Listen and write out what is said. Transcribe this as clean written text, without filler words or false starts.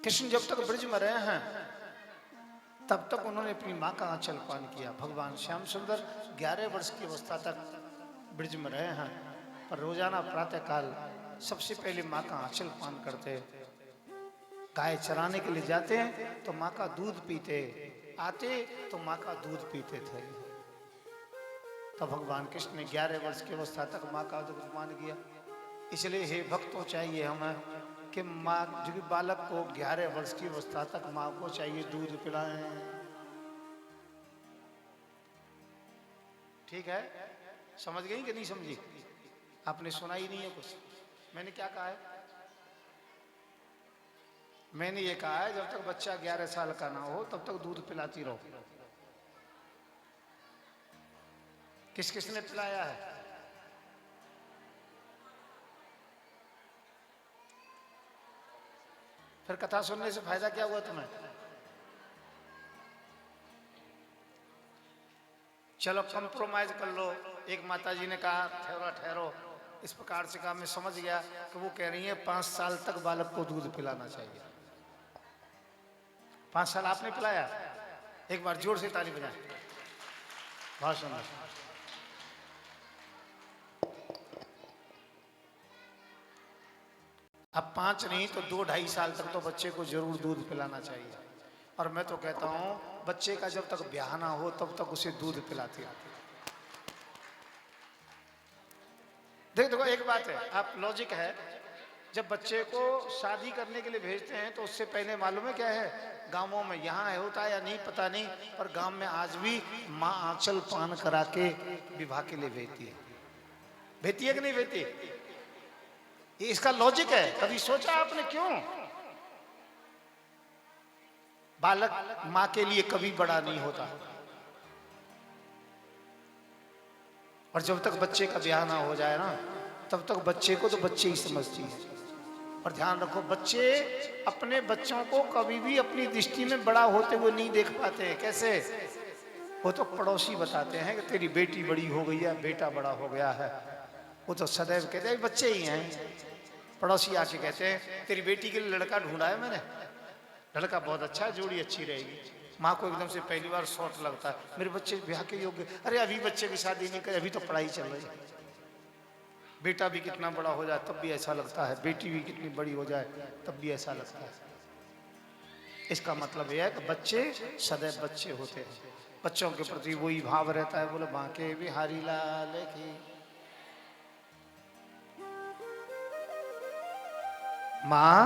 कृष्ण जब तक ब्रज में रहे हैं तब तक उन्होंने अपनी माँ का आंचल पान किया। भगवान श्याम सुंदर 11 वर्ष की अवस्था तक ब्रज में रहे हैं, पर रोजाना प्रातः काल सबसे पहले माँ का आंचल पान करते। गाय चराने के लिए जाते हैं तो माँ का दूध पीते, आते तो माँ का दूध पीते थे। तो भगवान कृष्ण ने 11 वर्ष की अवस्था तक माँ का दूध पान किया। इसलिए हे भक्तों, चाहिए हमें कि माँ जो कि बालक को 11 वर्ष की अवस्था तक माँ को चाहिए दूध पिलाएं। ठीक है, समझ गई कि नहीं समझी? आपने सुना ही नहीं है कुछ। मैंने क्या कहा है? मैंने ये कहा है जब तक बच्चा 11 साल का ना हो तब तक दूध पिलाती रहो। किस किस ने पिलाया है? फिर कथा सुनने से फायदा क्या हुआ तुम्हें? चलो कंप्रोमाइज कर लो। एक माता जी ने कहा ठहरो ठहरो, इस प्रकार से कहा, मैं समझ गया कि वो कह रही है 5 साल तक बालक को दूध पिलाना चाहिए। 5 साल आपने पिलाया? एक बार जोर से ताली बजाएं। बहुत सुंदर। अब 5 नहीं तो 2-2.5 साल तक तो बच्चे को जरूर दूध पिलाना चाहिए। और मैं तो कहता हूं बच्चे का जब तक ब्याह ना हो तब तक उसे दूध पिलाती रहती। देखो एक बात है, आप लॉजिक है, जब बच्चे को शादी करने के लिए भेजते हैं तो उससे पहले मालूम है क्या है, गांवों में यहाँ है होता है या नहीं पता नहीं, पर गांव में आज भी माँ आंचल पान करा के विवाह के लिए भेजती है। भेजती है कि नहीं भेजती? ये इसका लॉजिक है। कभी सोचा आपने क्यों? बालक माँ के लिए कभी बड़ा नहीं होता, और जब तक बच्चे का ब्याह ना हो जाए ना तब तक बच्चे को तो बच्चे ही समझती है। और ध्यान रखो, बच्चे अपने बच्चों को कभी भी अपनी दृष्टि में बड़ा होते हुए नहीं देख पाते। कैसे? वो तो पड़ोसी बताते हैं कि तेरी बेटी बड़ी हो गई है, बेटा बड़ा हो गया है। वो तो सदैव कहते हैं बच्चे ही हैं। पड़ोसी आके कहते हैं तेरी बेटी के लिए लड़का ढूंढा है मैंने, लड़का बहुत अच्छा है, जोड़ी अच्छी रहेगी। माँ को एकदम से पहली बार शौक लगता है, मेरे बच्चे ब्याह के योग्य। अरे अभी बच्चे की शादी नहीं करे, अभी तो पढ़ाई चल रही है। बेटा भी कितना बड़ा हो जाए तब भी ऐसा लगता है, बेटी भी कितनी बड़ी हो जाए तब भी ऐसा लगता है। इसका मतलब यह है कि बच्चे सदैव बच्चे होते हैं, बच्चों के प्रति वही भाव रहता है। बोले बांके बिहारी लाल की। माँ